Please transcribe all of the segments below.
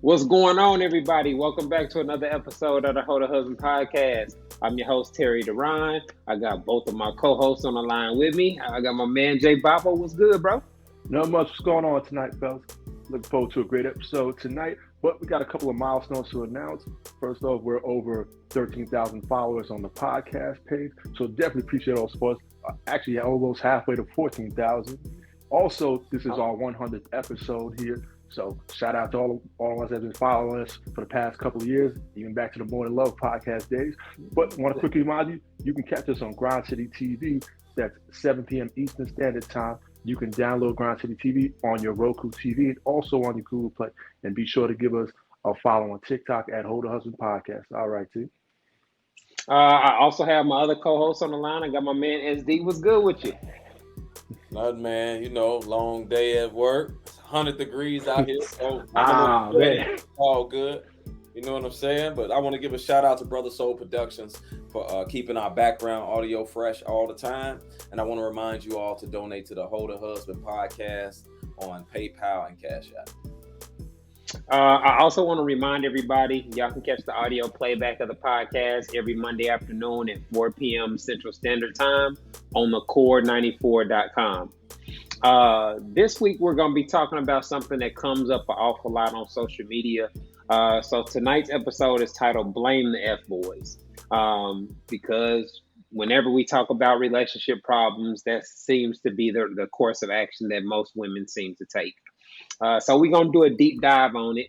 What's going on, everybody? Welcome back to another episode of the hoetohusbandpodcast. I'm your host, Terry Duran. I got both of my co-hosts on the line with me. I got my man, Jay Babo. What's good, bro? Not much what's going on tonight, fellas. Looking forward to a great episode tonight, but we got a couple of milestones to announce. First off, we're over 13,000 followers on the podcast page, so definitely appreciate all support. Actually, almost halfway to 14,000. Also, this is our 100th episode here, so shout out to all of us that have been following us for the past couple of years, even back to the More Than Love podcast days. But I want to quickly remind you, you can catch us on Grind City TV. That's 7 p.m. Eastern Standard Time. You can download Grind City TV on your Roku TV and also on your Google Play. And be sure to give us a follow on TikTok at Hold a Husband Podcast. All right, T. I also have my other co-host on the line. I got my man SD. What's good with you? Nothing, man. You know, long day at work. It's 100 degrees out here. So man. It's all good. You know what I'm saying? But I want to give a shout out to Brother Soul Productions for keeping our background audio fresh all the time. And I want to remind you all to donate to the Hold a Husband podcast on PayPal and Cash App. I also want to remind everybody, y'all can catch the audio playback of the podcast every Monday afternoon at 4 p.m. Central Standard Time on the core94.com. This week, we're going to be talking about something that comes up an awful lot on social media. So tonight's episode is titled Blame the F-Boys. Because whenever we talk about relationship problems, that seems to be the course of action that most women seem to take. So we're going to do a deep dive on it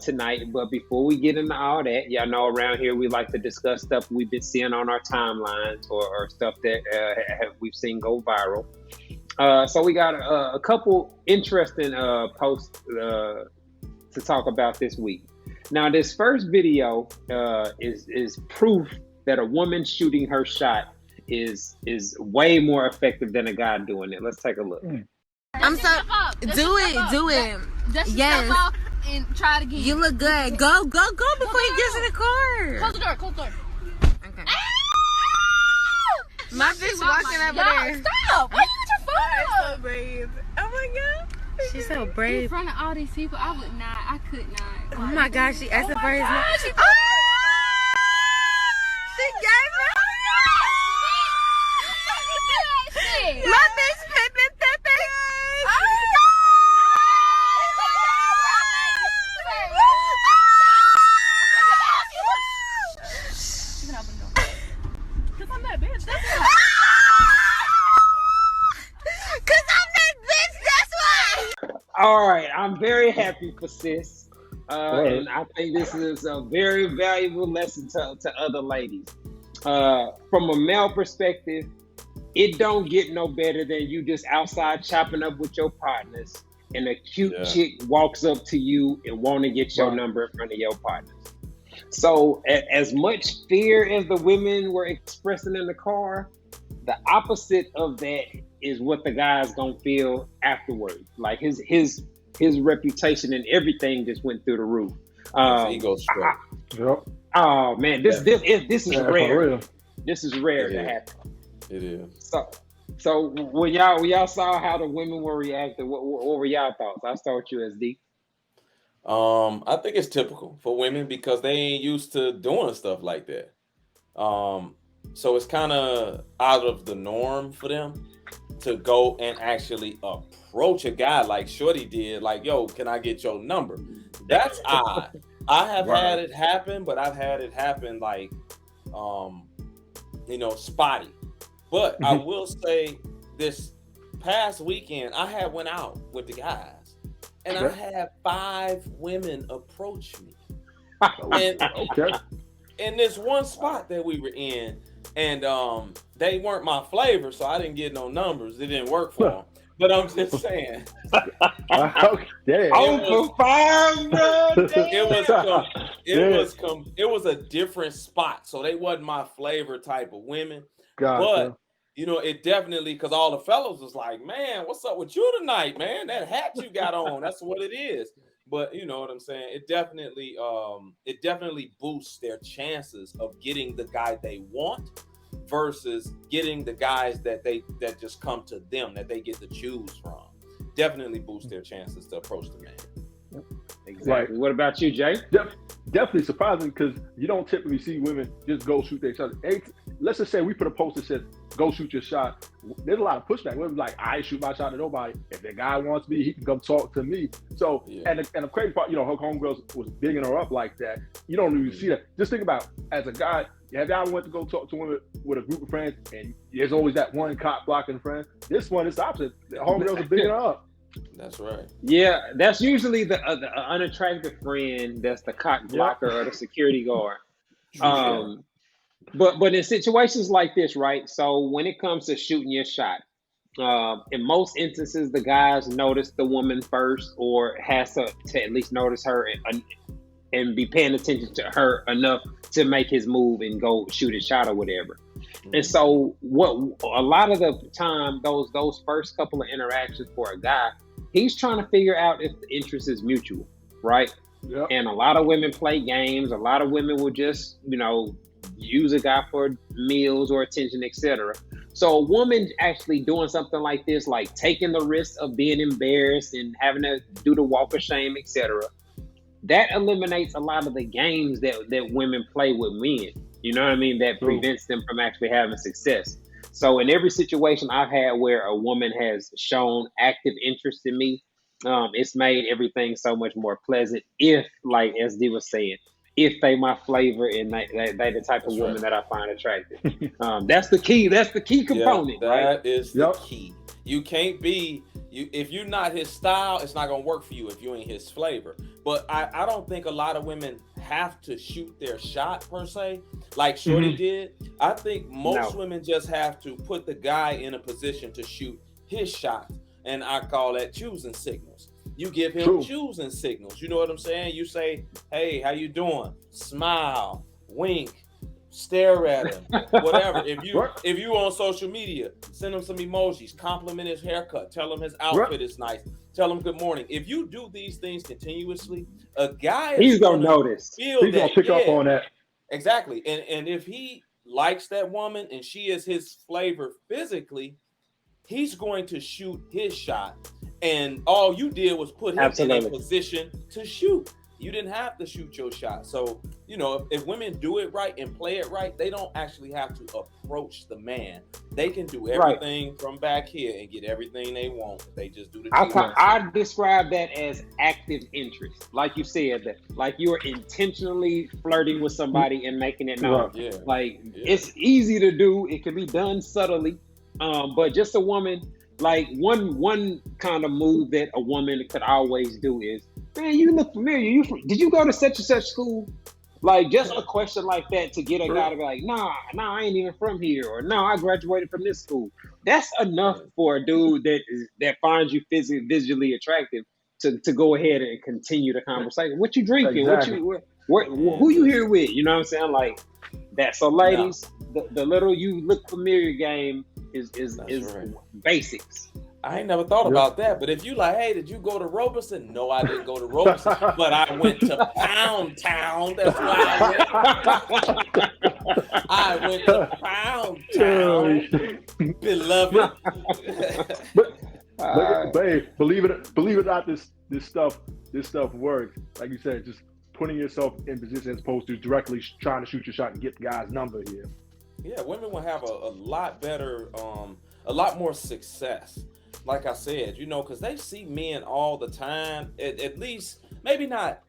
tonight. But before we get into all that, y'all know around here we like to discuss stuff we've been seeing on our timelines or stuff that we've seen go viral. So we got a couple interesting posts to talk about this week. Now, this first video is proof that a woman shooting her shot is way more effective than a guy doing it. Let's take a look. I'm so do it. Yes. And try it again. You look good. Go before he gets in the car. Close the door. Okay. My bitch walking over there. Stop! Why you with your phone? So brave. Oh my god. She's so In brave. front of all these people, I could not. Oh my gosh, she asked for his name. She She gave it. My bitch Pepe. All right, I'm very happy for sis. And I think this is a very valuable lesson to other ladies. From a male perspective, it don't get no better than you just outside chopping up with your partners and a cute chick walks up to you and want to get your number in front of your partners. So as much fear as the women were expressing in the car, the opposite of that is what the guy's gonna feel afterwards. Like his reputation and everything just went through the roof. Ego stroke. Oh man, this is rare. This is rare It to is. happen. It is. So when y'all saw how the women were reacting, what were y'all thoughts? I'll start with you, SD. I think it's typical for women because they ain't used to doing stuff like that. So it's kind of out of the norm for them to go and actually approach a guy like Shorty did, like, yo, can I get your number? That's odd. I have had it happen, but I've had it happen like, spotty. But I will say this past weekend, I had went out with the guys and I had 5 women approach me. And in this one spot that we were in, and they weren't my flavor, so I didn't get no numbers. It didn't work for them. But I'm just saying. It was a different spot, so they wasn't my flavor type of women. But it definitely, because all the fellows was like, man, what's up with you tonight, man? That hat you got on, that's what it is. But you know what I'm saying? It definitely boosts their chances of getting the guy they want versus getting the guys that just come to them, that they get to choose from. Definitely boosts their chances to approach the man. Exactly. Right. What about you, Jay? Definitely surprising because you don't typically see women just go shoot their shot. Let's just say we put a post that says, go shoot your shot. There's a lot of pushback. Women's like, I shoot my shot to nobody. If that guy wants me, he can come talk to me. So, and the crazy part, her homegirls was bigging her up like that. You don't even see that. Just think about, as a guy, have y'all went to go talk to women with a group of friends and there's always that one cop blocking friend? This one is the opposite. The homegirls are bigging her up. That's right. Yeah, that's usually the unattractive friend that's the cock blocker or the security guard. But in situations like this, right? So when it comes to shooting your shot, in most instances, the guys notice the woman first, or has to at least notice her and be paying attention to her enough to make his move and go shoot his shot or whatever. Mm-hmm. And so what a lot of the time, those first couple of interactions for a guy, he's trying to figure out if the interest is mutual, right? Yep. And a lot of women play games. A lot of women will just, use a guy for meals or attention, etc. So a woman actually doing something like this, like taking the risk of being embarrassed and having to do the walk of shame, etc., that eliminates a lot of the games that women play with men. You know what I mean? That prevents them from actually having success. So in every situation I've had where a woman has shown active interest in me, it's made everything so much more pleasant if, like as D was saying, if they my flavor and they the type of woman that I find attractive. That's the key. That's the key component, right? That is the key. You can't be, if you're not his style, it's not going to work for you if you ain't his flavor. But I don't think a lot of women have to shoot their shot per se, like Shorty did. I think most women just have to put the guy in a position to shoot his shot. And I call that choosing signals. You give him choosing signals. You know what I'm saying? You say, hey, how you doing? Smile, wink, stare at him, whatever. If you on social media, send him some emojis, compliment his haircut, tell him his outfit is nice, tell him good morning. If you do these things continuously, a guy he's gonna notice. He's gonna pick up on that. Exactly. And if he likes that woman and she is his flavor physically, he's going to shoot his shot. And all you did was put him in a position to shoot. You didn't have to shoot your shot. So, if women do it right and play it right, they don't actually have to approach the man. They can do everything from back here and get everything they want. They just do the I describe that as active interest. Like you said, that like you are intentionally flirting with somebody and making it known. Yeah. It's easy to do. It can be done subtly. But just a woman, like one kind of move that a woman could always do is, man, you look familiar. Did you go to such and such school? Like just a question like that to get a guy to be like, nah, I ain't even from here, or no, I graduated from this school. That's enough for a dude that finds you visually attractive to go ahead and continue the conversation. What you drinking? Exactly. Who you here with? You know what I'm saying? Like that. So ladies, the little you look familiar game is basics. I ain't never thought about that, but if you like, hey, did you go to Robeson? No, I didn't go to Robeson, but I went to Pound Town. That's why I went to Pound Town, beloved. but babe, believe it or not, this stuff works. Like you said, just putting yourself in position as opposed to directly trying to shoot your shot and get the guy's number here. Yeah, women will have a lot better, a lot more success. Like I said, because they see men all the time, at least maybe not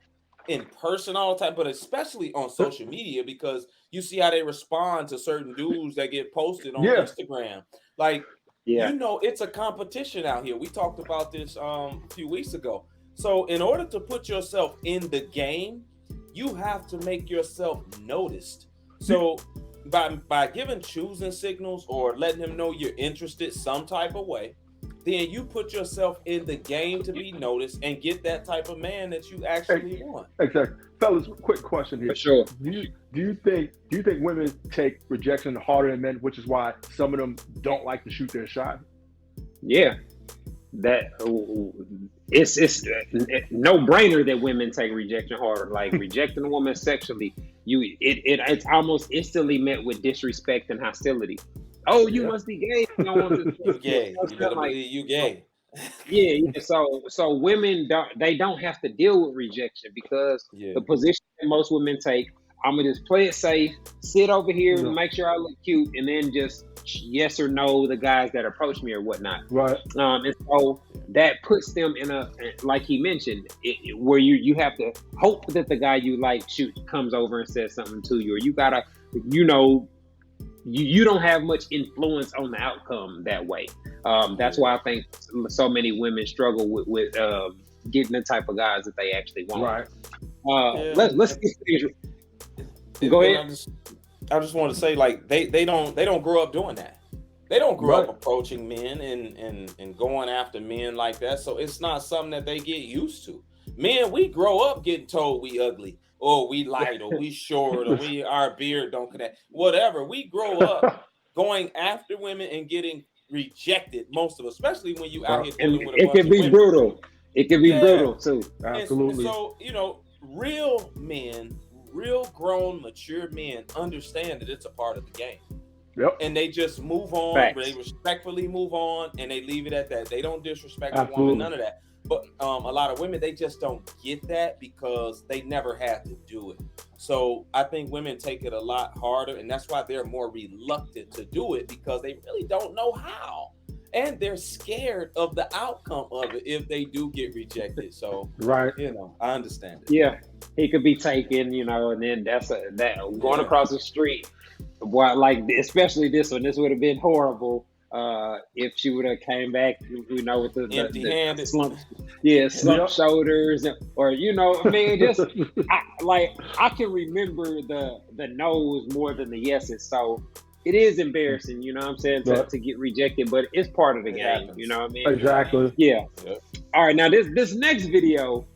in person all the time, but especially on social media, because you see how they respond to certain dudes that get posted on Instagram. Like, it's a competition out here. We talked about this a few weeks ago. So in order to put yourself in the game, you have to make yourself noticed. So by giving choosing signals or letting him know you're interested some type of way, then you put yourself in the game to be noticed and get that type of man that you actually want. Exactly. Fellas, quick question here. For sure. Do you think women take rejection harder than men, which is why some of them don't like to shoot their shot? Yeah. That it's no brainer that women take rejection harder. Like rejecting a woman sexually, it's almost instantly met with disrespect and hostility. Oh, you must be gay. You gay. You better believe you gay. Yeah. So women don't have to deal with rejection because the position that most women take, I'm gonna just play it safe, sit over here, make sure I look cute, and then just yes or no the guys that approach me or whatnot. Right. And so that puts them in a, like he mentioned, where you have to hope that the guy you like comes over and says something to you, or you gotta, you don't have much influence on the outcome that way. That's why I think so many women struggle with getting the type of guys that they actually want. Right. Let's go ahead. I just want to say, like, they don't grow up doing that. They don't grow up approaching men and going after men like that. So it's not something that they get used to. Men, we grow up getting told we ugly, or we light, or we short, or our beard don't connect. Whatever. We grow up going after women and getting rejected, most of us, especially when you out here dealing with a bunch of women. It can be brutal. It can be brutal too. Absolutely. And so, real men, real grown, mature men understand that it's a part of the game. Yep. And they just move on. Facts. They respectfully move on, and they leave it at that. They don't disrespect the woman, none of that. But a lot of women, they just don't get that because they never had to do it. So I think women take it a lot harder, and that's why they're more reluctant to do it, because they really don't know how. And they're scared of the outcome of it if they do get rejected. So, right, I understand it. Yeah, he could be taken, and then going across the street. Like, especially this one, this would have been horrible if she would have came back, with the empty-handed, slump shoulders, or just I can remember the no's more than the yeses. So it is embarrassing, what I'm saying, to get rejected, but it's part of the game, you know what I mean? Exactly. Yeah. All right, now this next video,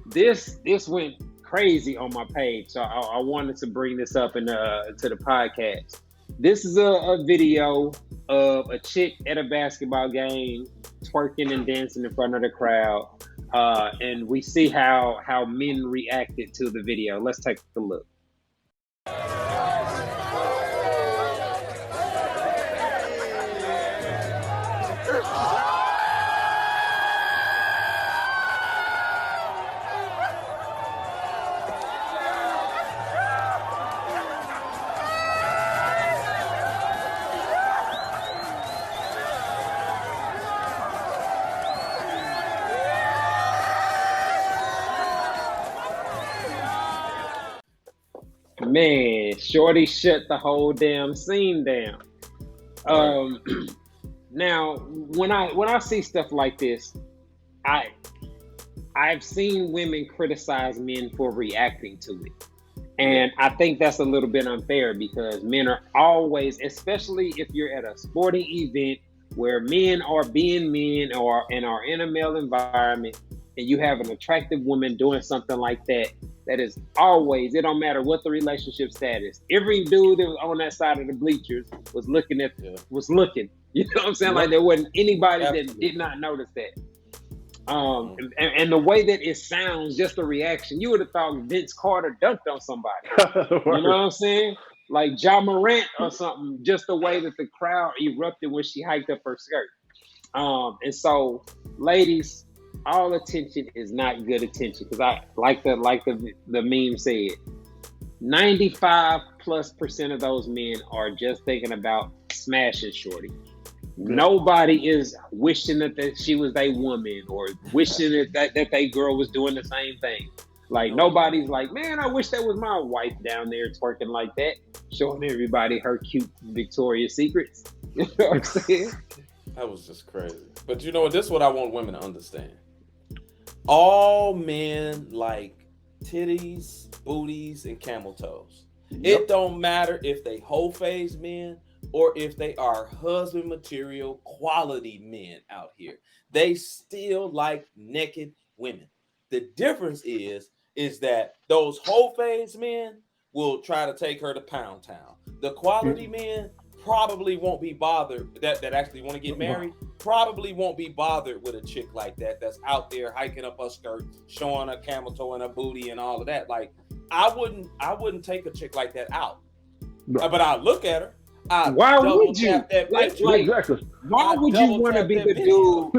this went crazy on my page, so I wanted to bring this up to the podcast. This is a video of a chick at a basketball game twerking and dancing in front of the crowd, and we see how men reacted to the video. Let's take a look. Man, shorty shut the whole damn scene down. Now, when I see stuff like this, I've seen women criticize men for reacting to it. And I think that's a little bit unfair, because men are always, especially if you're at a sporting event where men are being men and are in a male environment, and you have an attractive woman doing something like that, that is always, it don't matter what the relationship status. Every dude that was on that side of the bleachers was looking. You know what I'm saying? Like, there wasn't anybody that did not notice that. And the way that it sounds, just the reaction, you would have thought Vince Carter dunked on somebody. You know what I'm saying? Like Ja Morant or something, just the way that the crowd erupted when she hiked up her skirt. And so, ladies, all attention is not good attention, because I like the meme said, 95+% of those men are just thinking about smashing shorty. Nobody is wishing that she was their woman, or wishing that they girl was doing the same thing. Like, nobody's like, man, I wish that was my wife down there twerking like that, showing everybody her cute Victoria's Secrets. You know what I'm saying? That was just crazy. But you know what? This is what I want women to understand. All men like titties, booties, and camel toes. Yep. It don't matter if they whole phase men or if they are husband material quality men out here. They still like naked women. The difference is that those whole phase men will try to take her to Pound Town. The quality men probably won't be bothered, that actually want to get married, probably won't be bothered with a chick like that's out there hiking up her skirt, showing a camel toe and a booty and all of that. Like, I wouldn't take a chick like that out. No. But I look at her, Why would you? Like, exactly. Why would you want to be the dude?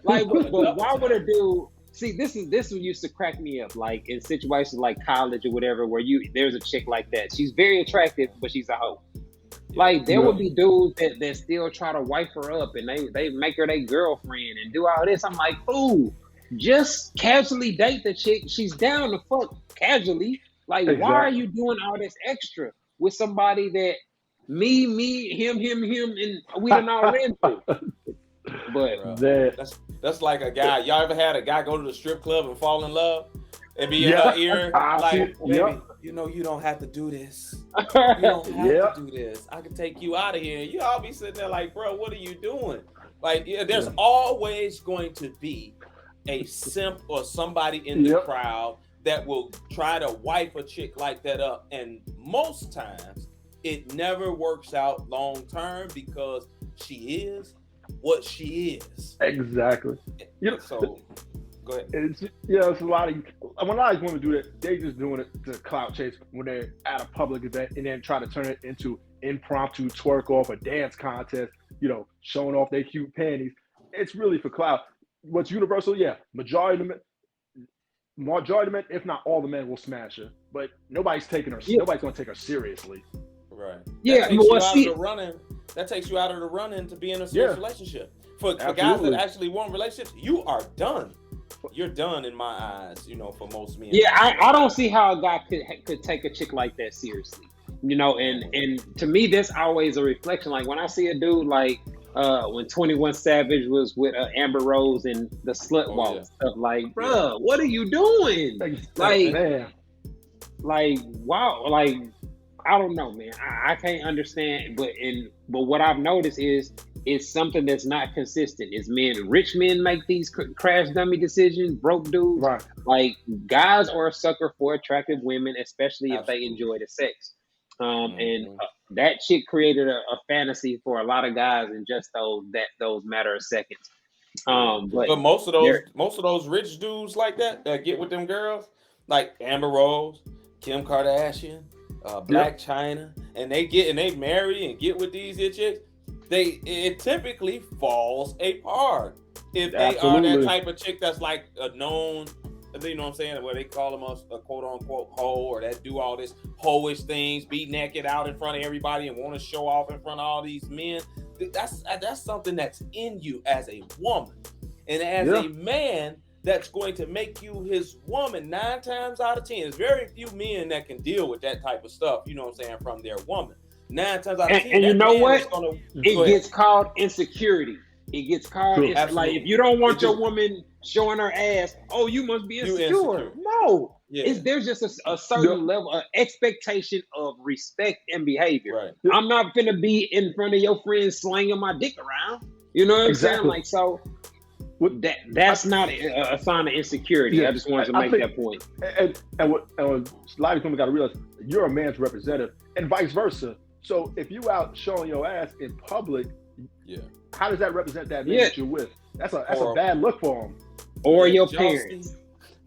Like, but why would a dude? See, this used to crack me up. Like in situations like college or whatever, where there's a chick like that. She's very attractive, but she's a hoe. Like there would be dudes that still try to wife her up, and they make her their girlfriend and do all this. I'm like, ooh, just casually date the chick. She's down to fuck casually. Like, why are you doing all this extra with somebody that me, him, and we done all into? But that's like a guy. Y'all ever had a guy go to the strip club and fall in love and be in her ear like, baby, you know you don't have to do this. You don't have to do this. I can take you out of here. You all be sitting there like, bro, what are you doing? Like, there's always going to be a simp or somebody in the crowd that will try to wipe a chick like that up, and most times it never works out long term because she is what she is. Exactly. So go ahead. It's a lot of when a lot of women do that, they just doing it to clout chase when they're at a public event and then try to turn it into impromptu twerk off a dance contest, showing off their cute panties. It's really for clout. What's universal? Yeah, majority of the men, if not all the men, will smash her, but nobody's taking her. Nobody's going to take her seriously. Right. That takes you out of the running to be in a serious relationship. For guys that actually want relationships, you are done. You're done in my eyes. For most men. Yeah, I don't see how a guy could take a chick like that seriously. And to me, that's always a reflection. Like when I see a dude like when 21 Savage was with Amber Rose and the slut walk stuff, like, bruh, what are you doing? Like, wow, like, I don't know, man. I can't understand, but what I've noticed is it's something that's not consistent. It's rich men make these crash dummy decisions, broke dudes. Right. Like, guys are a sucker for attractive women, especially if they enjoy the sex. And that chick created a fantasy for a lot of guys in just those matter of seconds. But most of those rich dudes like that get with them girls, like Amber Rose, Kim Kardashian, Black China, and they marry and get with these chicks. It typically falls apart if they are that type of chick that's like a known. You know what I'm saying? Where they call them a quote unquote hoe, or that do all this hoish things, be naked out in front of everybody and want to show off in front of all these men. That's something that's in you as a woman, and as a man, that's going to make you his woman 9 times out of 10. There's very few men that can deal with that type of stuff. You know what I'm saying? From their woman, 9 times out of 10. And you know what? It gets called insecurity. It gets called like, if you don't want your woman showing her ass, oh, you must be insecure. No, there's just a certain level of expectation of respect and behavior. Right. I'm not gonna be in front of your friends slanging my dick around. You know what I'm saying? Like, so that's not a sign of insecurity. Yeah, I just wanted to make that point. And what a lot of women got to realize, you're a man's representative, and vice versa. So if you out showing your ass in public, how does that represent that man that you're with? That's a bad look for him. Or your parents.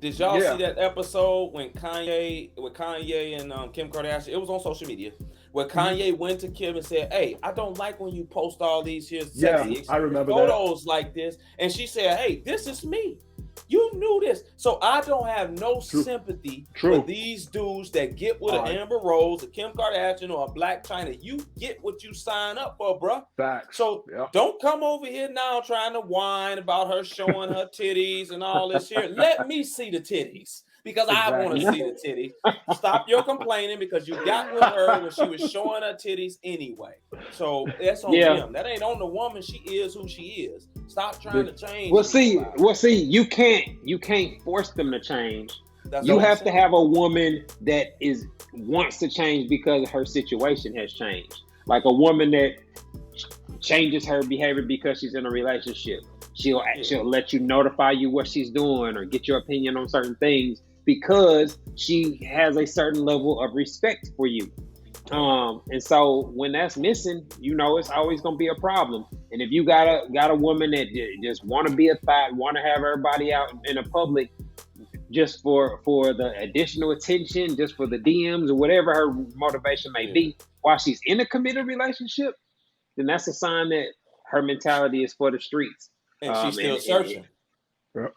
Did y'all see that episode when Kanye and Kim Kardashian? It was on social media where Kanye went to Kim and said, "Hey, I don't like when you post all these sexy I remember photos like this." And she said, "Hey, this is me. You knew this." So I don't have no sympathy for these dudes that get with an Amber Rose, a Kim Kardashian, or a Black China. You get what you sign up for, bruh. Facts. So don't come over here now trying to whine about her showing her titties and all this here. Let me see the titties, because I want to see the titties. Stop your complaining, because you got with her when she was showing her titties anyway. So that's on him. That ain't on the woman. She is who she is. Stop trying to change. Well, see, you can't force them to change. You have to have a woman that wants to change because her situation has changed. Like a woman that changes her behavior because she's in a relationship. She'll let you notify you what she's doing or get your opinion on certain things because she has a certain level of respect for you. And so when that's missing, it's always going to be a problem. And if you got a woman that just want to be a thought, want to have everybody out in the public, just for the additional attention, just for the DMs or whatever her motivation may be, while she's in a committed relationship, then that's a sign that her mentality is for the streets. And she's still searching.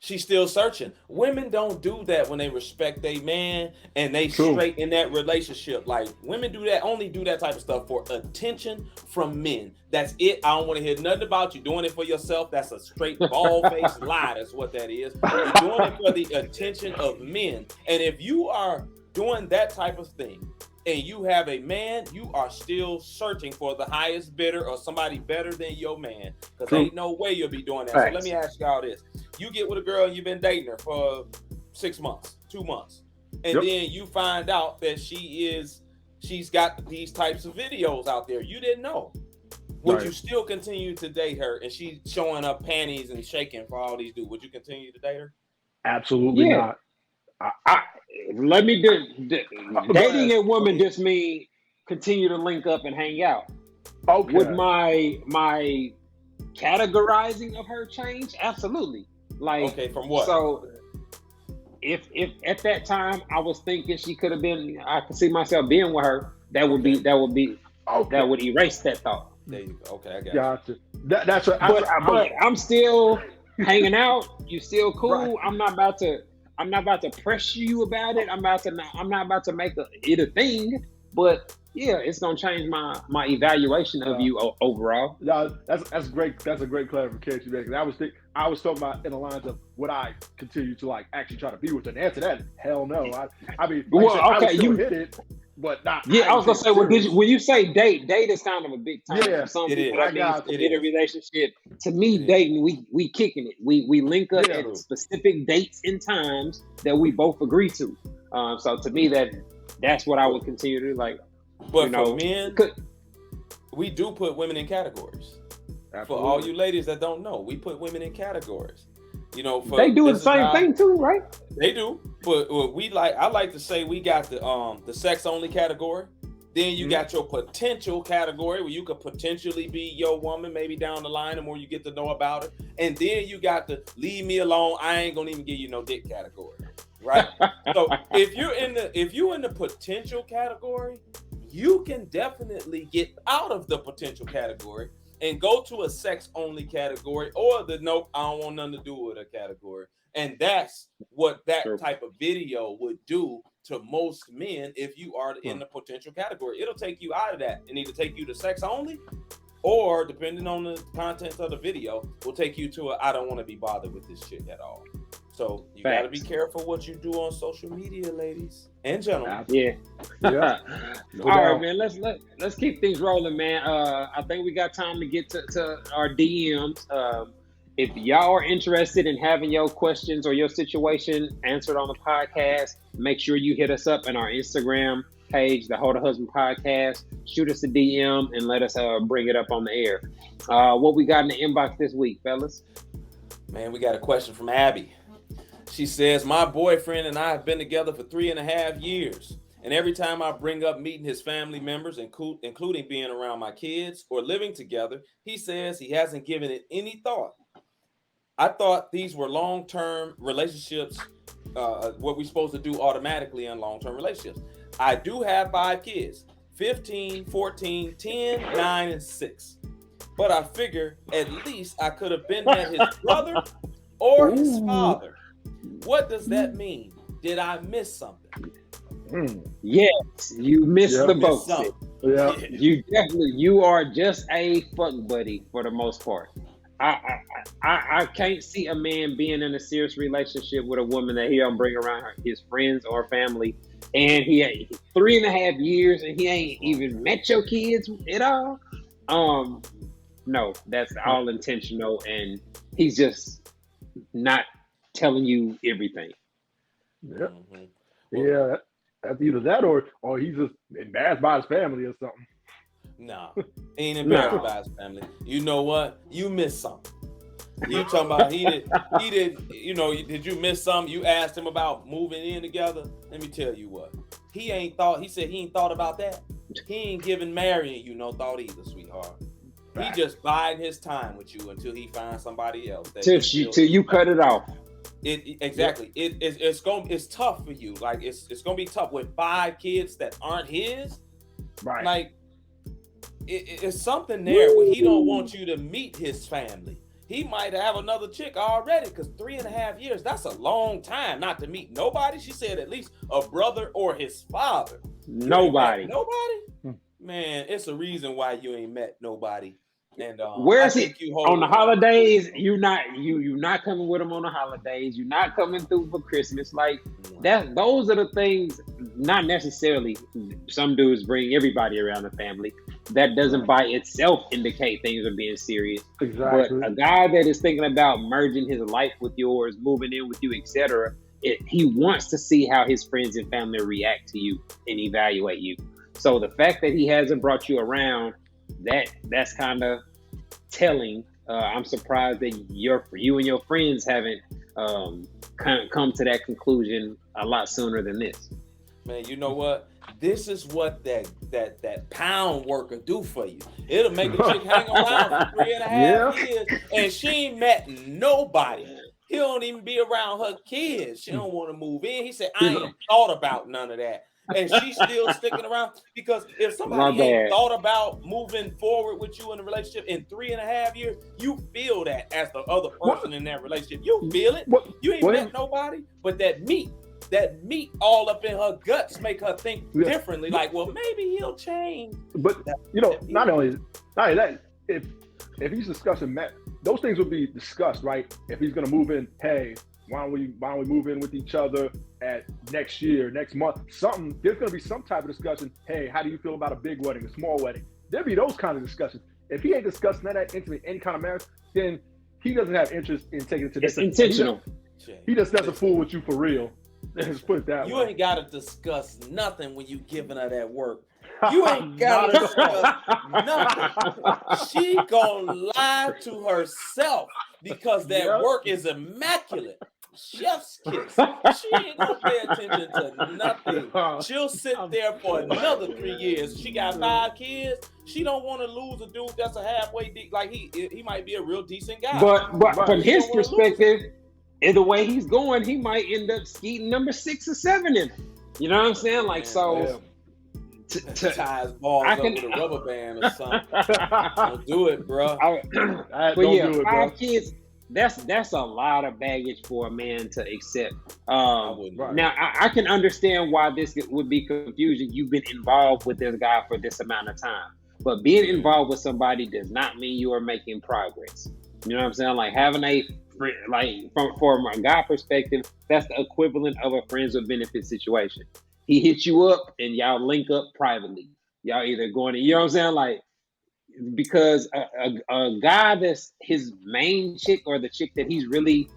She's still searching. Women don't do that when they respect their man and they straight in that relationship. Like, women do that, only do that type of stuff for attention from men. That's it. I don't want to hear nothing about you doing it for yourself. That's a straight bald-faced lie. That's what that is. You're doing it for the attention of men. And if you are doing that type of thing and you have a man, you are still searching for the highest bidder or somebody better than your man. Because ain't no way you'll be doing that. So let me ask y'all this. You get with a girl and you've been dating her for 6 months, 2 months. And then you find out that she's got these types of videos out there. You didn't know. Would you still continue to date her and she's showing up panties and shaking for all these dudes? Would you continue to date her? Absolutely not. Let me do dating a woman just mean continue to link up and hang out. Okay. Would my categorizing of her change? Absolutely. Like, okay, from what? So if at that time I was thinking she could have been, I could see myself being with her, that would erase that thought. There you go. Okay, I got you. That's what. But I'm still hanging out. You still cool. Right. I'm not about to pressure you about it. I'm not about to make it a thing. But yeah, it's gonna change my evaluation of you overall. No, that's great. That's a great clarification, because I was talking about in the lines of would I continue to like actually try to be with her? And answer that, hell no. I mean, I would still hit it, but not. Yeah, I was gonna say, when you say date is kind of a big term for some people. I mean, in a relationship, to me, dating, we kicking it. We link up at specific dates and times that we both agree to. So to me, that's what I would continue to like. But for men, we do put women in categories. Absolutely. For all you ladies that don't know, we put women in categories. You know, they do the same thing too, right? They do, but I like to say we got the sex only category. Then you got your potential category where you could potentially be your woman, maybe down the line, the more you get to know about her. And then you got the leave me alone, I ain't gonna even give you no dick category, right? So if you're in the potential category, you can definitely get out of the potential category and go to a sex only category or the nope, I don't want nothing to do with a category. And that's what that type of video would do to most men if you are in the potential category. It'll take you out of that and either take you to sex only, or depending on the contents of the video, will take you to I don't want to be bothered with this shit at all. So you got to be careful what you do on social media, ladies and gentlemen. Yeah. All right, man. Let's keep things rolling, man. I think we got time to get to our DMs. If y'all are interested in having your questions or your situation answered on the podcast, make sure you hit us up in our Instagram page, the Hold a Husband Podcast. Shoot us a DM and let us bring it up on the air. What we got in the inbox this week, fellas? Man, we got a question from Abby. She says, my boyfriend and I have been together for 3.5 years. And every time I bring up meeting his family members, including being around my kids or living together, he says he hasn't given it any thought. I thought these were long-term relationships, what we're supposed to do automatically in long-term relationships. I do have 5 kids, 15, 14, 10, 9, and 6. But I figure at least I could have been met his brother or his father. What does that mean? Did I miss something? Yes, you missed the boat. You are just a fuck buddy for the most part. I can't see a man being in a serious relationship with a woman that he don't bring around his friends or family, and he had 3.5 years and he ain't even met your kids at all. No, that's all intentional, and he's just not telling you everything. That's either that or he's just embarrassed by his family or something. No, he ain't embarrassed by his family. You know what? You missed something. You talking about he did, you know, did you miss something? You asked him about moving in together. Let me tell you what. He said he ain't thought about that. He ain't giving marrying you no thought either, sweetheart. He just biding his time with you until he finds somebody else. Till you cut it off. It's tough for you. Like it's gonna be tough with 5 kids that aren't his. Right. Like it's something there where he don't want you to meet his family. He might have another chick already, because 3.5 years, that's a long time not to meet nobody. She said at least a brother or his father. Nobody. Man, it's a reason why you ain't met nobody. And where's he on the holidays? You're not coming with him on the holidays. You're not coming through for Christmas. Like that. Those are the things. Not necessarily. Some dudes bring everybody around the family. That doesn't by itself indicate things are being serious. Exactly. But a guy that is thinking about merging his life with yours, moving in with you, etc., he wants to see how his friends and family react to you and evaluate you. So the fact that he hasn't brought you around, that's kind of telling. I'm surprised that you and your friends haven't come to that conclusion a lot sooner than this. Man, you know what? This is what that pound worker do for you. It'll make a chick hang around for 3.5 years, and she ain't met nobody. He don't even be around her kids. She don't want to move in. He said, I ain't thought about none of that. And she's still sticking around, because if somebody ain't thought about moving forward with you in a relationship in 3.5 years, you feel that as the other person in that relationship. You feel it. You ain't met nobody, but that meat all up in her guts make her think differently. Like, well, maybe he'll change. But not only that, if he's discussing Matt, those things would be discussed, right? If he's gonna move in, hey, why don't we move in with each other at next year, next month? There's gonna be some type of discussion. Hey, how do you feel about a big wedding, a small wedding? There'll be those kind of discussions. If he ain't discussing that intimate, any kind of marriage, then he doesn't have interest in taking it to this. It's intentional. He just doesn't fool with you for real. Let's put it that way. You ain't gotta discuss nothing when you giving her that work. You ain't gotta discuss nothing. She gonna lie to herself because that work is immaculate. Chef's kiss. She ain't gonna pay attention to nothing. She'll sit there for another 3 years. She got 5 kids. She don't want to lose a dude that's a halfway deep. Like he might be a real decent guy. But from his perspective, in the way he's going, he might end up skeeting number 6 or 7 in. You know what I'm saying? Like, so tie his balls up with a rubber band or something. Don't do it, bro. But yeah, 5 kids. That's a lot of baggage for a man to accept. Now, I can understand why this would be confusing. You've been involved with this guy for this amount of time, but being involved with somebody does not mean you are making progress. You know what I'm saying? Like having a friend, like from a guy perspective, that's the equivalent of a friends with benefits situation. He hits you up and y'all link up privately. Y'all either going to, you know what I'm saying? Like, because a guy that's his main chick or the chick that he's really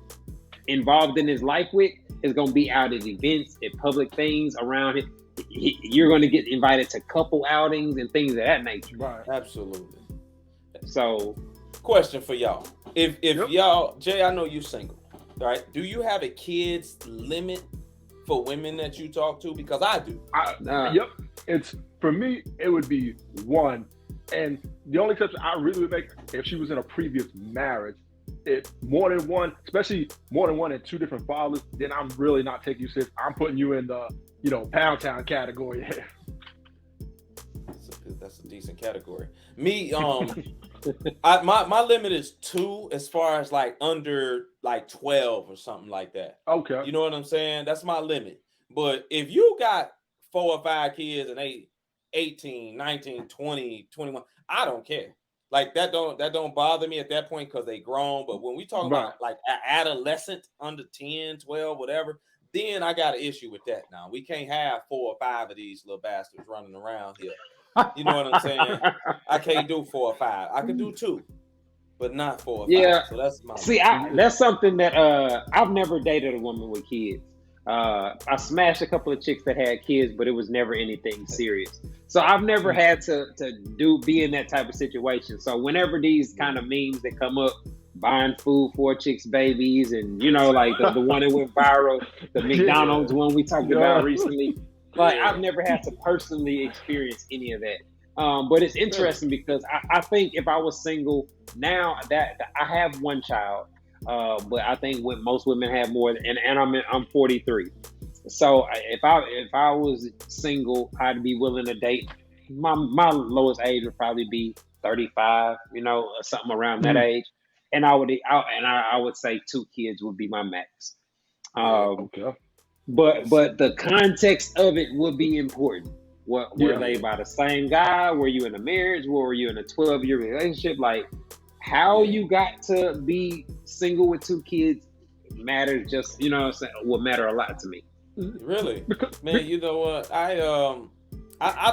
involved in his life with is going to be out at events, at public things around it. You're going to get invited to couple outings and things of that nature. Right. Absolutely. So, question for y'all. If y'all, Jay, I know you're single, right? Do you have a kids limit for women that you talk to? Because I do. It's, for me, it would be 1. And the only exception I really would make, if she was in a previous marriage, if more than one, especially more than one and 2 different fathers, then I'm really not taking you serious. I'm putting you in the, Pound Town category. That's a decent category. Me, my limit is 2 as far as like under like 12 or something like that. Okay. You know what I'm saying? That's my limit. But if you got 4 or 5 kids and they 18, 19, 20, 21, I don't care. Like that don't bother me at that point because they grown. But when we talk about like an adolescent under 10, 12, whatever, then I got an issue with that. Now we can't have 4 or 5 of these little bastards running around here. You know what I'm saying? I can't do 4 or 5. I can do 2, but not 4 or 5. Yeah. So that's my that's something that I've never dated a woman with kids. I smashed a couple of chicks that had kids, but it was never anything serious. So I've never had to be in that type of situation. So whenever these kind of memes that come up, buying food for chicks' babies, and like the one that went viral, the McDonald's one we talked about recently. Like I've never had to personally experience any of that. But it's interesting because I think if I was single now that I have 1 child, but I think most women have more. And I'm 43, so if I was single, I'd be willing to date. My lowest age would probably be 35, or something around that age, and I would say 2 kids would be my max. Okay. But the context of it would be important. Were they by the same guy? Were you in a marriage? Were you in a 12-year relationship? Like, how you got to be single with 2 kids matters. Just would matter a lot to me. Really, man. You know what? I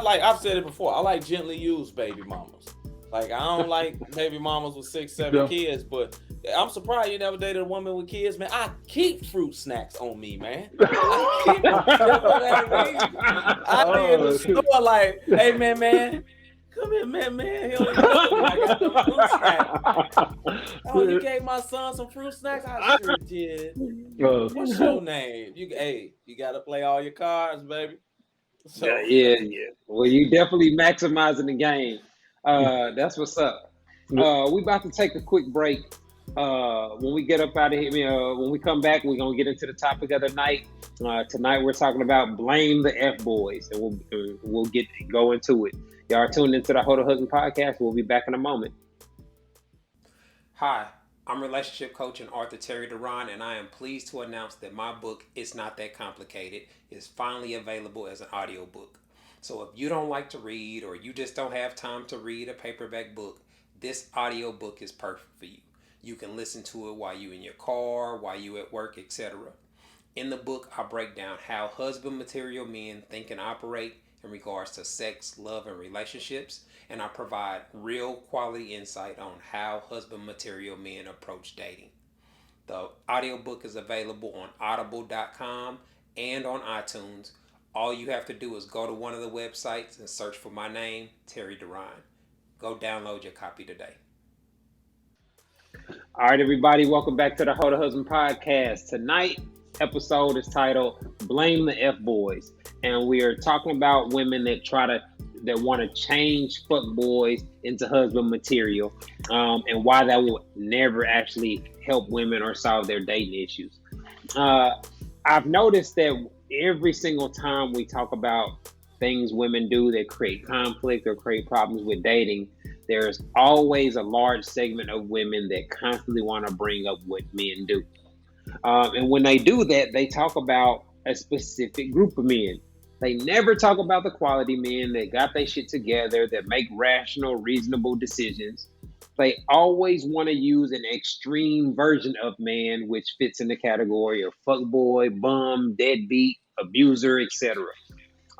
like. I've said it before. I like gently used baby mamas. Like, I don't like baby mamas with 6, 7 kids, but I'm surprised you never dated a woman with kids, man. I keep fruit snacks on me, man. I keep them. You know what I mean? I be in the store like, hey, man, come here, man. He don't even know I got them fruit snacks. Oh, you gave my son some fruit snacks? I sure did. What's your name? You got to play all your cards, baby. So, yeah. Well, you definitely maximizing the game. That's what's up. We about to take a quick break. When we get up out of here, when we come back, we're gonna get into the topic of the night. Tonight we're talking about blame the F boys, and we'll go into it. Y'all are tuned into the Hold a Husband podcast. We'll be back in a moment. Hi, I'm relationship coach and author Terry Duran, and I am pleased to announce that my book, It's Not That Complicated, is finally available as an audiobook. So if you don't like to read, or you just don't have time to read a paperback book, this audiobook is perfect for you. You can listen to it while you're in your car, while you're at work, etc. In the book, I break down how husband material men think and operate in regards to sex, love, and relationships, and I provide real quality insight on how husband material men approach dating. The audiobook is available on audible.com and on iTunes. All you have to do is go to one of the websites and search for my name, Terry Duran. Go download your copy today. All right, everybody, welcome back to the Hold a Husband podcast. Tonight episode is titled Blame the F Boys, and we are talking about women that want to change fuck boys into husband material, and why that will never actually help women or solve their dating issues. I've noticed that every single time we talk about things women do that create conflict or create problems with dating, there's always a large segment of women that constantly want to bring up what men do. And when they do that, they talk about a specific group of men. They never talk about the quality men that got their shit together, that make rational, reasonable decisions. They always want to use an extreme version of man, which fits in the category of fuckboy, bum, deadbeat, abuser, etc.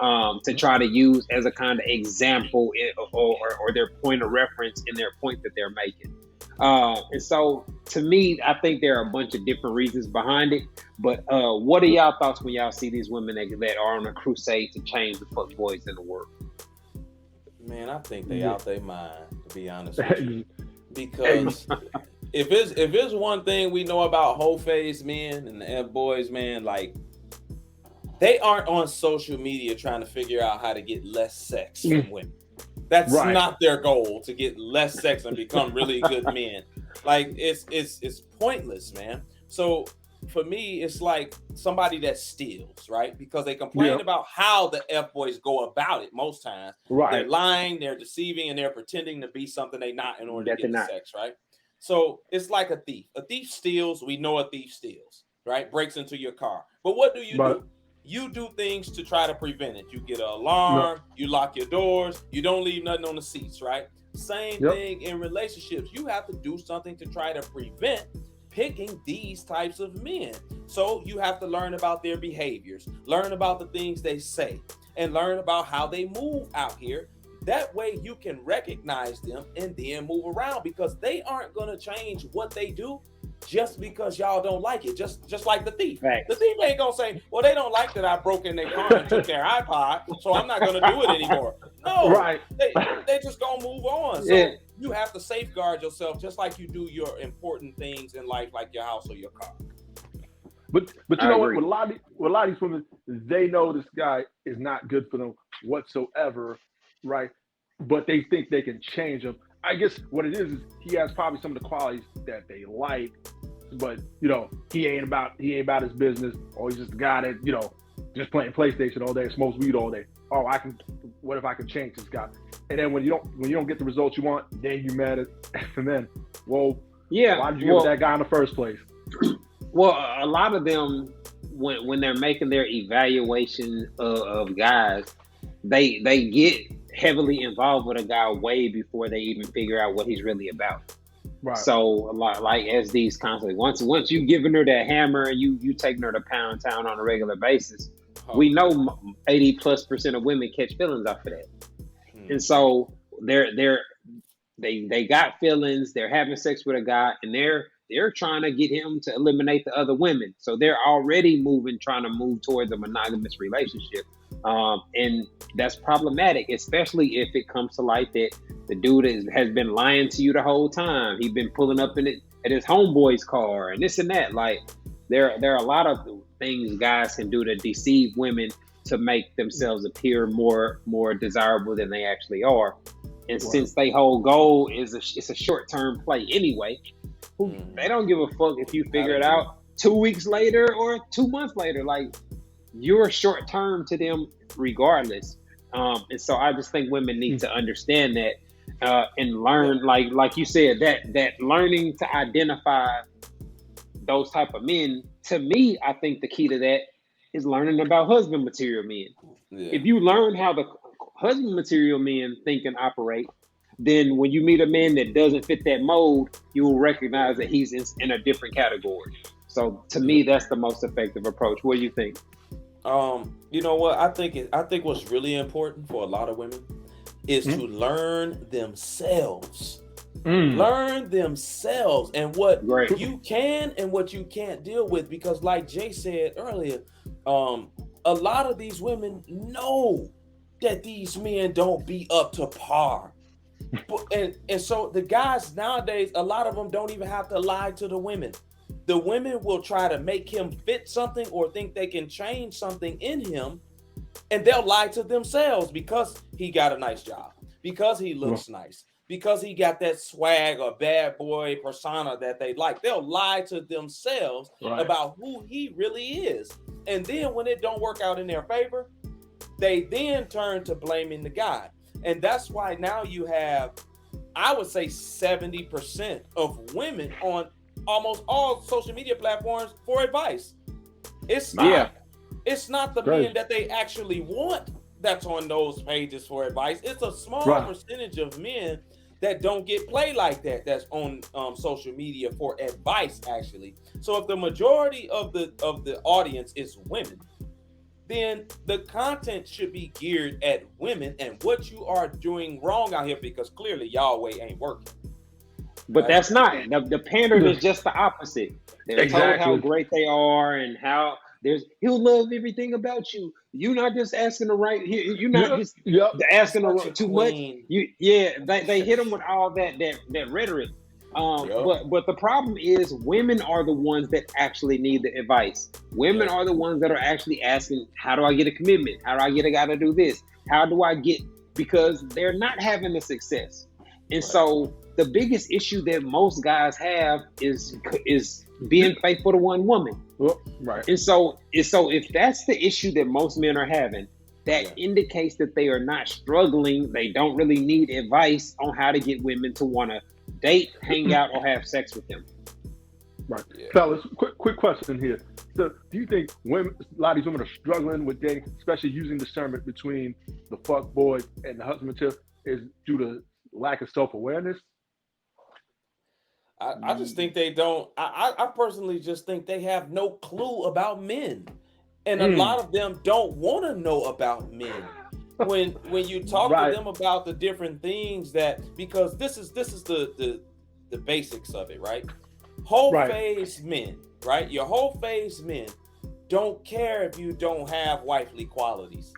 To try to use as a kind of example or their point of reference in their point that they're making. And so, to me, I think there are a bunch of different reasons behind it. But what are y'all thoughts when y'all see these women that are on a crusade to change the fuck boys in the world? Man, I think they out their mind, to be honest with you. Because if it's one thing we know about whole-faced men and the F boys, man, like, they aren't on social media trying to figure out how to get less sex from women. That's not their goal, to get less sex and become really good men. Like, it's pointless, man. So for me, it's like somebody that steals, right? Because they complain about how the F boys go about it most times. Right. They're lying, they're deceiving, and they're pretending to be something they're not in order to get the sex, right? So it's like a thief. A thief steals. We know a thief steals, right? Breaks into your car. But what do you do? You do things to try to prevent it. You get an alarm, you lock your doors, you don't leave nothing on the seats, right? Same thing in relationships. You have to do something to try to prevent picking these types of men. So you have to learn about their behaviors, learn about the things they say, and learn about how they move out here. That way you can recognize them and then move around, because they aren't going to change what they do just because y'all don't like it. Just like the thief. Right. The thief ain't gonna say, well, they don't like that I broke in their car and took their iPod, so I'm not gonna do it anymore. No, they just gonna move on. So you have to safeguard yourself just like you do your important things in life, like your house or your car. But you know what? With a lot of these women, they know this guy is not good for them whatsoever, right? But they think they can change him. I guess what it is he has probably some of the qualities that they like, but he ain't about his business, or he's just a guy that just playing PlayStation all day, smokes weed all day. Oh, what if I can change this guy? And then when you don't get the results you want, then you mad at and then, well, yeah, why did you give that guy in the first place? Well, a lot of them, when they're making their evaluation of guys, they get heavily involved with a guy way before they even figure out what he's really about. Right. So, like as these constantly, once you giving her that hammer and you taking her to Pound Town on a regular basis, we know 80+% of women catch feelings off of that, and so they got feelings. They're having sex with a guy, and they're trying to get him to eliminate the other women. So they're already trying to move towards a monogamous relationship. And that's problematic, especially if it comes to light that the dude has been lying to you the whole time. He's been pulling up at his homeboy's car and this and that. Like there are a lot of things guys can do to deceive women to make themselves appear more desirable than they actually are. And since their whole goal is it's a short-term play anyway, they don't give a fuck if you figure it out 2 weeks later or 2 months later. Like, you're short-term to them regardless. And so I just think women need to understand that and learn, like you said, that learning to identify those type of men. To me, I think the key to that is learning about husband material men. Yeah. If you learn how the husband material men think and operate, then when you meet a man that doesn't fit that mold, you will recognize that he's in a different category. So to me, that's the most effective approach. What do you think? You know what? I think what's really important for a lot of women is to learn themselves. Learn themselves and what you can and what you can't deal with. Because like Jay said earlier, a lot of these women know that these men don't be up to par. And so the guys nowadays, a lot of them don't even have to lie to the women. The women will try to make him fit something or think they can change something in him, and they'll lie to themselves because he got a nice job, because he looks nice, because he got that swag or bad boy persona that they like. They'll lie to themselves about who he really is. And then when it don't work out in their favor, they then turn to blaming the guy. And that's why now you have, I would say 70% of women on almost all social media platforms for advice. It's not the men that they actually want that's on those pages for advice. It's a small percentage of men that don't get played like that that's on social media for advice, actually. So if the majority of the audience is women, then the content should be geared at women and what you are doing wrong out here, because clearly y'all way ain't working. But that's not. The pandering is just the opposite. They're told how great they are and how he'll love everything about you. You're not just asking the right. You're not just asking too much. They hit them with all that rhetoric. But the problem is women are the ones that actually need the advice. Women are the ones that are actually asking, how do I get a commitment? How do I get a guy to do this? How do I get, because they're not having the success. And so the biggest issue that most guys have is being faithful to one woman. And so if that's the issue that most men are having, that indicates that they are not struggling. They don't really need advice on how to get women to want to date, hang out, or have sex with them. Fellas, quick question here. So do you think a lot of these women are struggling with dating, especially using discernment between the fuck boy and the husband material, is due to lack of self-awareness? I just think they don't. I personally just think they have no clue about men. And a lot of them don't want to know about men. When you talk to them about the different things because this is the basics of it, right? Whole phase men, right? Your whole phase men don't care if you don't have wifely qualities.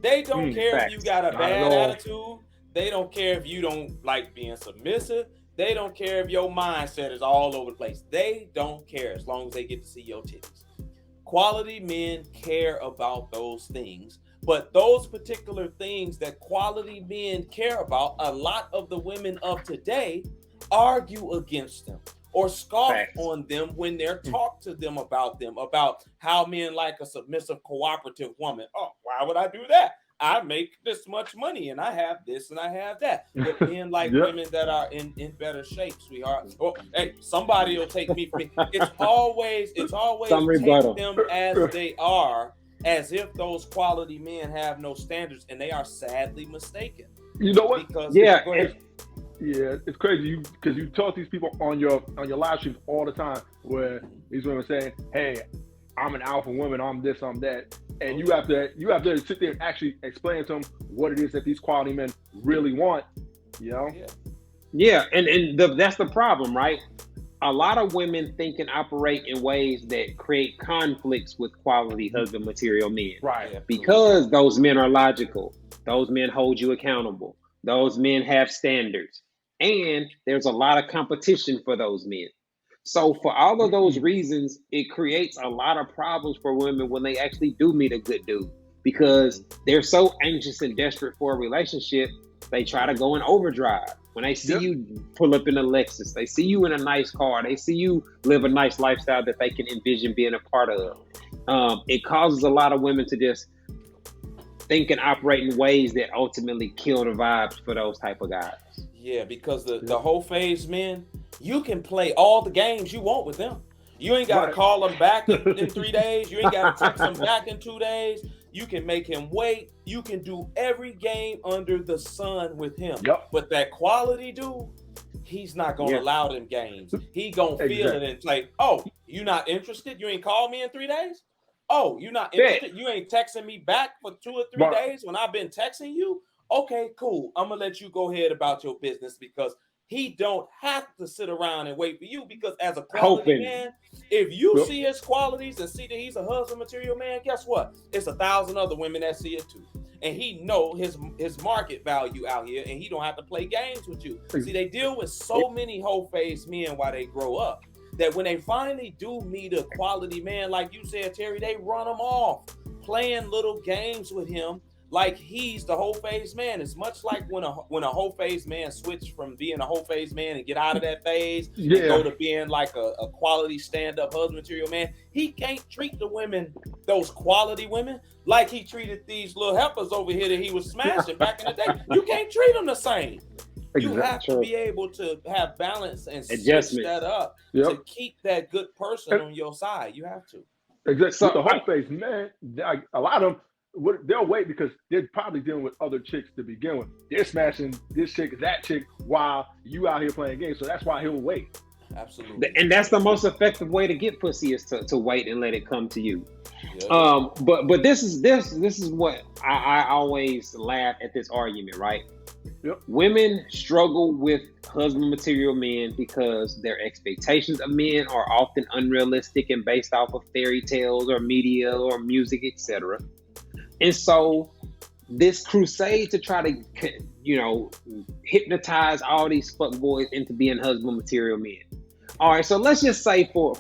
They don't care if you got a bad attitude. They don't care if you don't like being submissive. They don't care if your mindset is all over the place. They don't care as long as they get to see your titties. Quality men care about those things. But those particular things that quality men care about, a lot of the women of today argue against them. or scoff Facts. on them when they're talked to them, about how men like a submissive, cooperative woman. Oh, why would I do that? I make this much money and I have this and I have that. But men like women that are in better shape, sweetheart. Oh, hey, somebody will take me from me. It's always take them as they are, as if those quality men have no standards, and they are sadly mistaken. You know what? Because it's crazy because you talk to these people on your live streams all the time, where these women saying, "Hey, I'm an alpha woman, I'm this, I'm that," and you have to sit there and actually explain to them what it is that these quality men really want. You know? Yeah, and that's the problem, right? A lot of women think and operate in ways that create conflicts with quality husband material men. Right. Because those men are logical. Those men hold you accountable. Those men have standards. And there's a lot of competition for those men. So for all of those reasons, it creates a lot of problems for women when they actually do meet a good dude. Because they're so anxious and desperate for a relationship, they try to go in overdrive. When they see you pull up in a Lexus, they see you in a nice car, they see you live a nice lifestyle that they can envision being a part of. It causes a lot of women to just think and operate in ways that ultimately kill the vibes for those type of guys. Yeah, because the whole phase men, you can play all the games you want with them. You ain't got to call them back in 3 days. You ain't got to text them back in 2 days. You can make him wait. You can do every game under the sun with him. But that quality dude, he's not going to allow them games. He going to feel it and say, oh, you not interested? You ain't called me in 3 days? Oh, you not interested? You ain't texting me back for 2 or 3 days when I've been texting you? Okay, cool. I'm going to let you go ahead about your business, because he don't have to sit around and wait for you, because as a quality man, if you see his qualities and see that he's a husband material man, guess what? It's 1,000 other women that see it too. And he know his market value out here, and he don't have to play games with you. See, they deal with so many whole-faced men while they grow up, that when they finally do meet a quality man, like you said, Terry, they run them off, playing little games with him like he's the whole phase man. It's much like when a whole phase man switch from being a whole phase man and get out of that phase and go to being like a quality stand-up husband material man. He can't treat the women, those quality women, like he treated these little heifers over here that he was smashing back in the day. You can't treat them the same. You have to be able to have balance and switch that up to keep that good person on your side. You have to. Exactly. So the whole phase man, a lot of them, they'll wait because they're probably dealing with other chicks to begin with. They're smashing this chick, that chick, while you out here playing games. So that's why he'll wait. Absolutely. And that's the most effective way to get pussy, is to wait and let it come to you. But this is what I always laugh at, this argument, right? Women struggle with husband material men because their expectations of men are often unrealistic and based off of fairy tales or media or music, etc. And so this crusade to try to, hypnotize all these fuckboys into being husband material men. All right, so let's just say for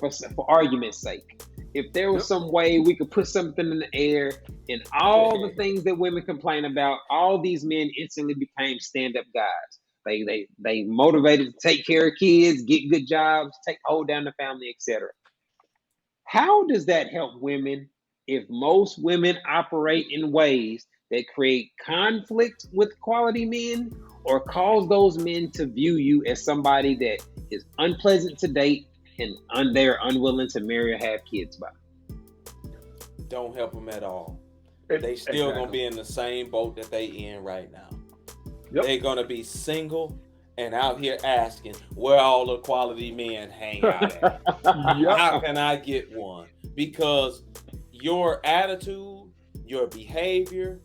argument's sake, if there was some way we could put something in the air and all the things that women complain about, all these men instantly became stand-up guys. They motivated to take care of kids, get good jobs, hold down the family, etc. How does that help women if most women operate in ways that create conflict with quality men, or cause those men to view you as somebody that is unpleasant to date and they're unwilling to marry or have kids by? Don't help them at all. They still gonna be in the same boat that they in right now. They're gonna be single and out here asking where all the quality men hang out at. How can I get one? Because your attitude, your behavior,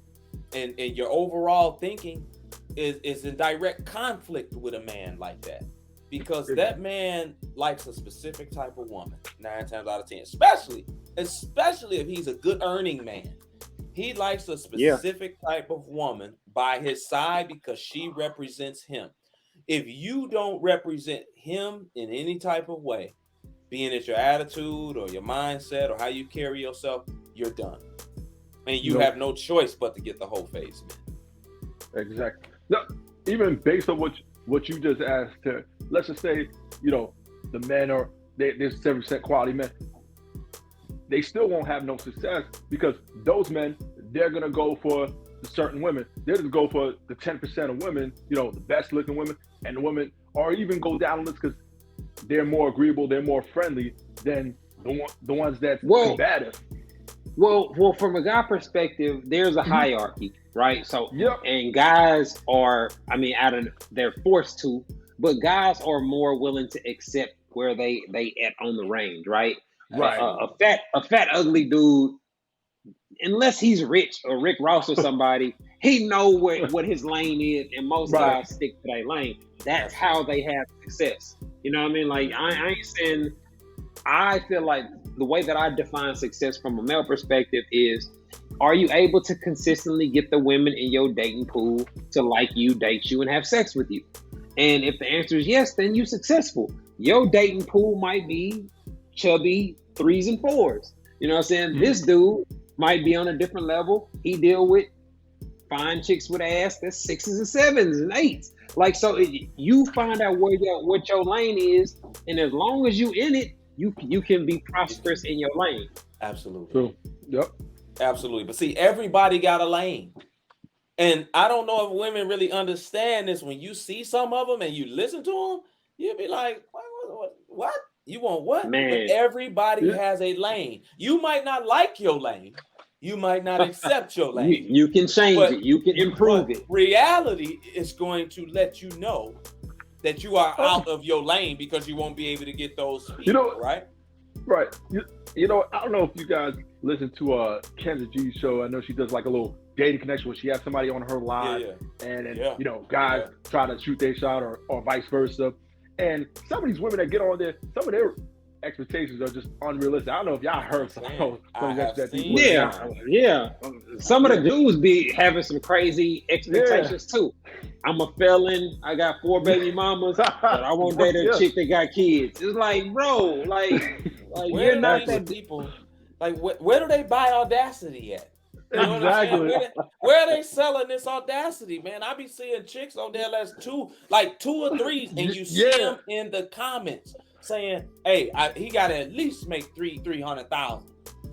and your overall thinking is in direct conflict with a man like that. Because that man likes a specific type of woman 9 times out of 10, especially if he's a good earning man. He likes a specific type of woman by his side because she represents him. If you don't represent him in any type of way, being it your attitude or your mindset or how you carry yourself, you're done. And you have no choice but to get the whole phase man. Exactly. No, even based on what you just asked, let's just say, the men are there's 7% quality men, they still won't have no success because those men, they're gonna go for the certain women. They're gonna go for the 10% of women, the best looking women, and the women, or even go down on this because they're more agreeable, they're more friendly than the ones that's combative. Well, from a guy perspective, there's a hierarchy, right? So, and guys are, they're forced to, but guys are more willing to accept where they at on the range, right? Right. A fat, ugly dude, unless he's rich or Rick Ross or somebody, he know what his lane is, and most guys stick to their lane. That's how they have success. You know what I mean? Like, I ain't saying. I feel like the way that I define success from a male perspective is, are you able to consistently get the women in your dating pool to like you, date you, and have sex with you? And if the answer is yes, then you're successful. Your dating pool might be chubby 3s and 4s. You know what I'm saying? Mm-hmm. This dude might be on a different level. He deal with fine chicks with ass that's 6s and 7s and 8s. Like, so you find out what your lane is, and as long as you in it, you can be prosperous in your lane. Absolutely. True. Yep. Absolutely. But see, everybody got a lane. And I don't know if women really understand this. When you see some of them and you listen to them, you'll be like, what? You want what? Man. But everybody has a lane. You might not like your lane. You might not accept your lane. You can change it. You can improve it. Reality is going to let you know that you are out of your lane because you won't be able to get those people, right? Right. I don't know if you guys listen to Kendra G's show. I know she does like a little dating connection where she has somebody on her live, and guys try to shoot their shot or vice versa. And some of these women that get on there, some of their expectations are just unrealistic. I don't know if y'all heard some of Yeah. Some of the dudes be having some crazy expectations too. I'm a felon. I got 4 baby mamas, but I won't date a chick that got kids. It's like, bro, like you're not that people. Like, where do they buy Audacity at? You know exactly. Where are they selling this Audacity, man? I be seeing chicks on there that's 2 or 3s, and you see them in the comments saying, "Hey, he got to at least make $300,000."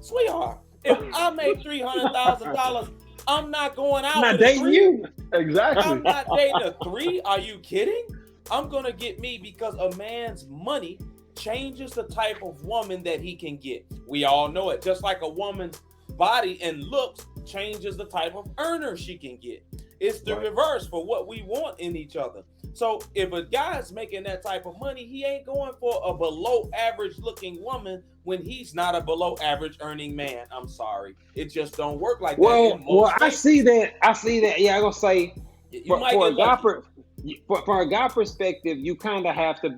Sweetheart, if I make $300,000, I'm not going out. I'm not with dating you. Exactly. I'm not dating a 3. Are you kidding? I'm gonna get me because a man's money changes the type of woman that he can get. We all know it. Just like a woman's body and looks changes the type of earner she can get. It's the reverse for what we want in each other. So if a guy's making that type of money, he ain't going for a below average looking woman when he's not a below average earning man. I'm sorry. It just don't work like that. Well, I see that. Yeah, I'm gonna say for a guy perspective, you kind of have to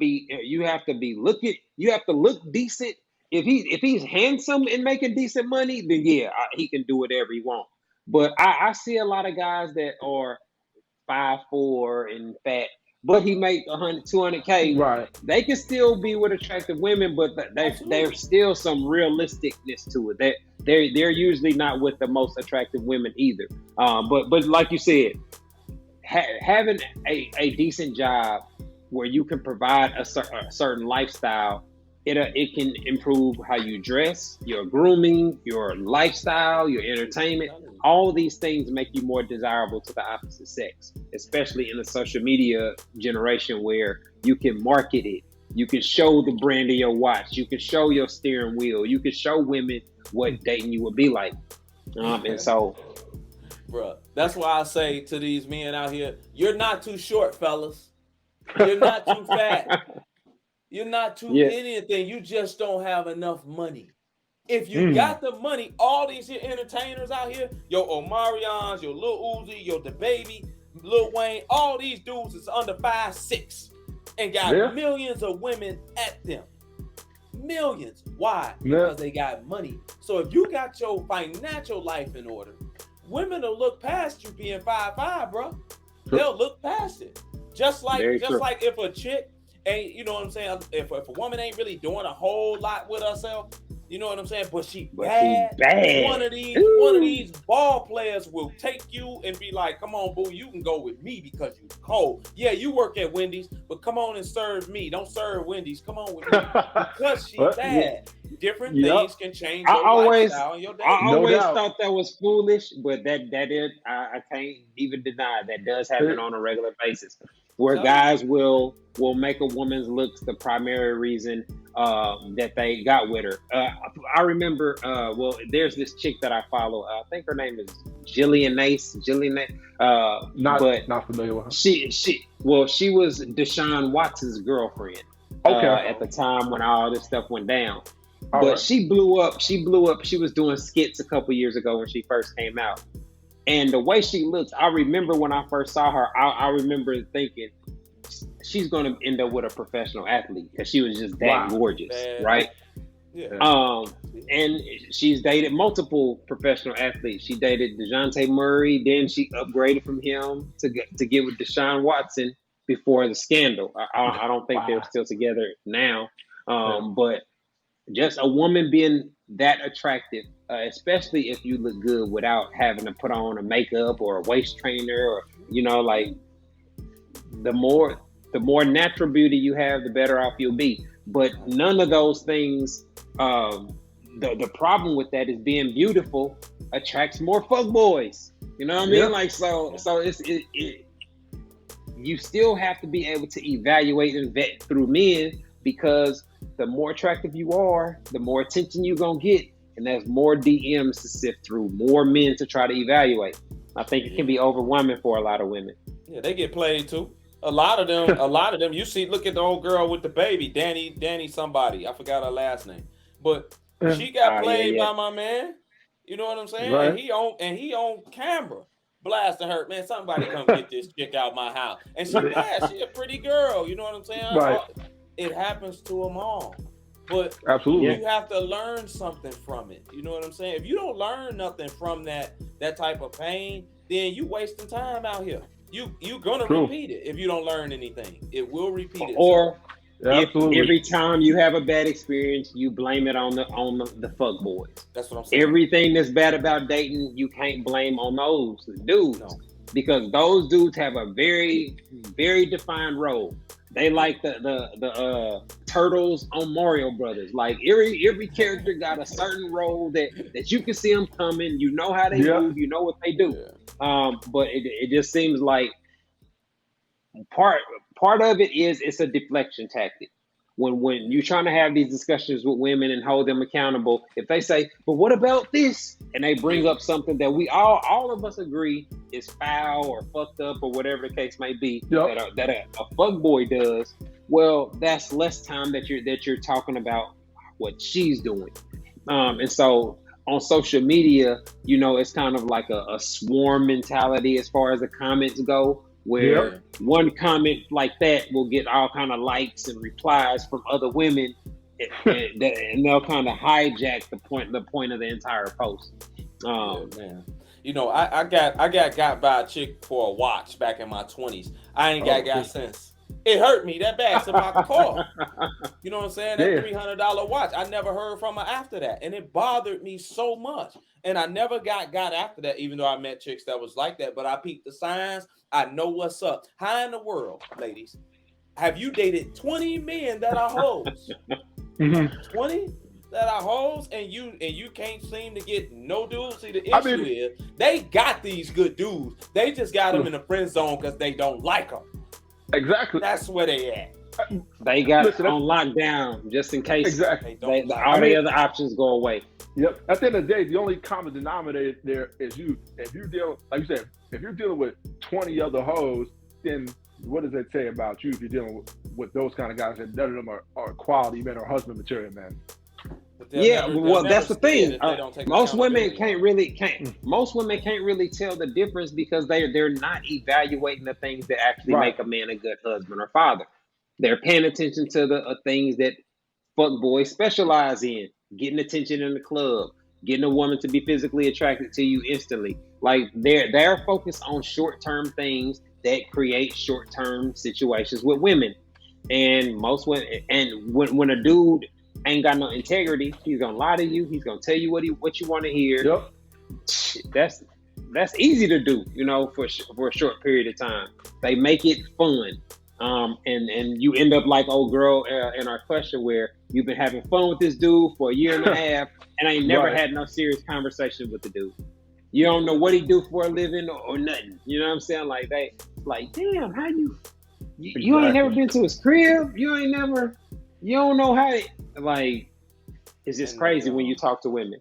look decent. If he's handsome and making decent money, then he can do whatever he wants. But I see a lot of guys that are 5'4" and fat, but he make 200K. Right. They can still be with attractive women, but there's still some realisticness to it. That they're usually not with the most attractive women either. But like you said, having a decent job where you can provide a certain lifestyle, it can improve how you dress, your grooming, your lifestyle, your entertainment. All these things make you more desirable to the opposite sex, especially in the social media generation where you can market it. You can show the brand of your watch. You can show your steering wheel. You can show women what dating you would be like. And so, bruh, that's why I say to these men out here, you're not too short, fellas. You're not too fat. You're not too anything. You just don't have enough money. If you got the money, all these here entertainers out here, your Omarions, your Lil Uzi, your DaBaby, Lil Wayne, all these dudes is under 5'6" and got millions of women at them. Millions. Why? Because they got money. So if you got your financial life in order, women will look past you being 5'5", bro. They'll look past it. Just like if a chick ain't, you know what I'm saying? If a woman ain't really doing a whole lot with herself, You know what I'm saying? But she But bad. she bad. One of these ball players will take you and be like, come on, boo, you can go with me because you cold. Yeah, you work at Wendy's, but come on and serve me. Don't serve Wendy's. Come on with me. Because she bad. Different things can change your lifestyle and your day. I always thought that was foolish, but that is, I can't even deny that does happen on a regular basis, where guys will make a woman's looks the primary reason that they got with her. I remember, there's this chick that I follow. I think her name is Jillian Nace. Not familiar with her. She was Deshaun Watson's girlfriend at the time when all this stuff went down. She blew up. She was doing skits a couple years ago when she first came out. And the way she looks, I remember when I first saw her, I remember thinking, she's going to end up with a professional athlete because she was just that gorgeous, right? Yeah. And she's dated multiple professional athletes. She dated DeJounte Murray, then she upgraded from him to get with Deshaun Watson before the scandal. I don't think they're still together now, but just a woman being that attractive, especially if you look good without having to put on a makeup or a waist trainer, or like the more natural beauty you have, the better off you'll be. But none of those things. The problem with that is being beautiful attracts more fuckboys. You know what I mean? Like so it's you still have to be able to evaluate and vet through men, because the more attractive you are, the more attention you're gonna get, and there's more DMs to sift through, more men to try to evaluate. I think it can be overwhelming for a lot of women. Yeah, they get played too. A lot of them. You see, look at the old girl with the baby, Danny somebody. I forgot her last name, but she got played by my man. You know what I'm saying? Right. And he on camera blasting her. Man, somebody come get this chick out my house. And she bad. She a pretty girl. You know what I'm saying? Right. It happens to them all. But absolutely, you have to learn something from it. You know what I'm saying? If you don't learn nothing from that type of pain, then you wasting time out here. You're gonna repeat it if you don't learn anything. It will repeat it. Or if every time you have a bad experience, you blame it on the fuck boys. That's what I'm saying. Everything that's bad about dating, you can't blame on those dudes, because those dudes have a very, very defined role. They like the turtles on Mario Brothers. Like every character got a certain role that you can see them coming. You know how they move. You know what they do. But it just seems like part of it is it's a deflection tactic. When you're trying to have these discussions with women and hold them accountable, if they say, "But what about this?" and they bring up something that we all of us agree is foul or fucked up or whatever the case may be, that a fuckboy does, well, that's less time that you're talking about what she's doing. And so on social media, it's kind of like a swarm mentality as far as the comments go, where one comment like that will get all kind of likes and replies from other women, and they'll kind of hijack the point of the entire post. Man. I got by a chick for a watch back in my 20s. I ain't got since. It hurt me that bad. It's about the car. You know what I'm saying? That $300 watch. I never heard from her after that, and it bothered me so much. And I never got after that, even though I met chicks that was like that. But I peeped the signs. I know what's up. How in the world, ladies, have you dated 20 men that are hoes? 20 that are hoes, and you can't seem to get no dudes? See, the issue is they got these good dudes. They just got them in the friend zone because they don't like them. Exactly. That's where they at. They got on lockdown just in case. Exactly. All the other options go away. Yep. At the end of the day, the only common denominator there is you. If you're dealing, like you said, if you're dealing with 20 other hoes, then what does that say about you? If you're dealing with those kind of guys, and none of them are quality men or husband material men. That's the thing. Most women can't really tell the difference because they're not evaluating the things that actually make a man a good husband or father. They're paying attention to the things that fuckboys specialize in: getting attention in the club, getting a woman to be physically attracted to you instantly. Like they're focused on short-term things that create short-term situations with women. And most women, and when a dude ain't got no integrity, he's gonna lie to you. He's gonna tell you what you want to hear. Yep. That's easy to do, for a short period of time. They make it fun, and you end up like old girl in our question, where you've been having fun with this dude for a year and a half, and I ain't never Right. had no serious conversation with the dude. You don't know what he do for a living or nothing. You know what I'm saying? Like damn, how you ain't never been to his crib. You don't know how. It's just crazy when you talk to women.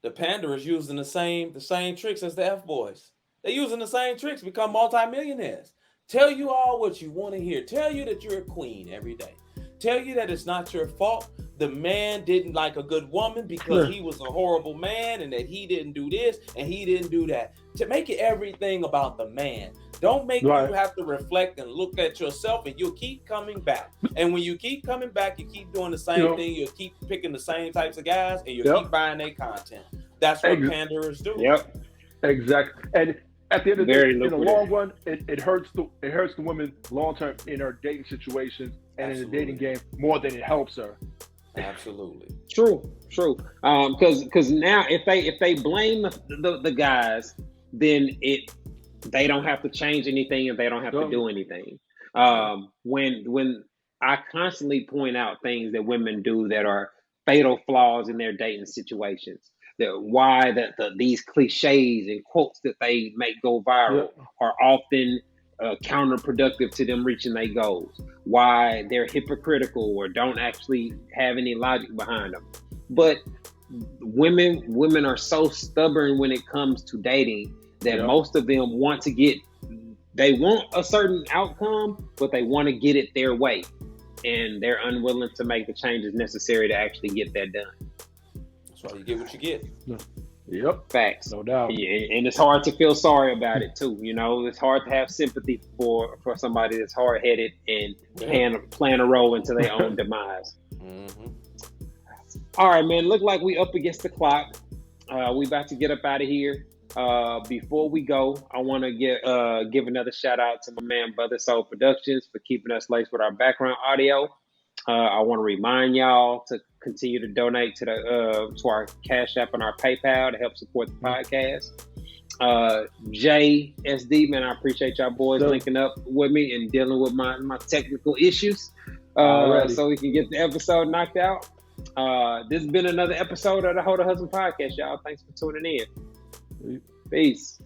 The panderers using the same tricks as the F-boys. They're using the same tricks, become multimillionaires. Tell you all what you want to hear. Tell you that you're a queen every day. Tell you that it's not your fault. The man didn't like a good woman because he was a horrible man, and that he didn't do this and he didn't do that. To make it everything about the man. Don't make you have to reflect and look at yourself, and you'll keep coming back. And when you keep coming back, you keep doing the same thing. You'll keep picking the same types of guys, and you'll keep buying their content. That's what panderers do. Yep. Exactly. And at the end of the day, in the long run, it hurts the woman long term in her dating situations and in the dating game more than it helps her. Absolutely. True. Because now if they blame the guys, then they don't have to change anything and they don't have to do anything. When I constantly point out things that women do that are fatal flaws in their dating situations, these cliches and quotes that they make go viral are often counterproductive to them reaching their goals, why they're hypocritical or don't actually have any logic behind them. But women are so stubborn when it comes to dating that most of them want a certain outcome, but they want to get it their way, and they're unwilling to make the changes necessary to actually get that done. That's why you get what you get. Yep. Facts. No doubt. Yeah, and it's hard to feel sorry about it too. It's hard to have sympathy for somebody that's hard-headed and playing a role into their own demise. Mm-hmm. All right, man. Look like we up against the clock. We about to get up out of here. Before we go, I want to give another shout out to my man Brother Soul Productions for keeping us laced with our background audio. I want to remind y'all to continue to donate to our Cash App and our PayPal to help support the podcast. JSD, man, I appreciate y'all boys linking up with me and dealing with my technical issues so we can get the episode knocked out. This has been another episode of the Hoe to Husband Podcast, y'all. Thanks for tuning in. Peace.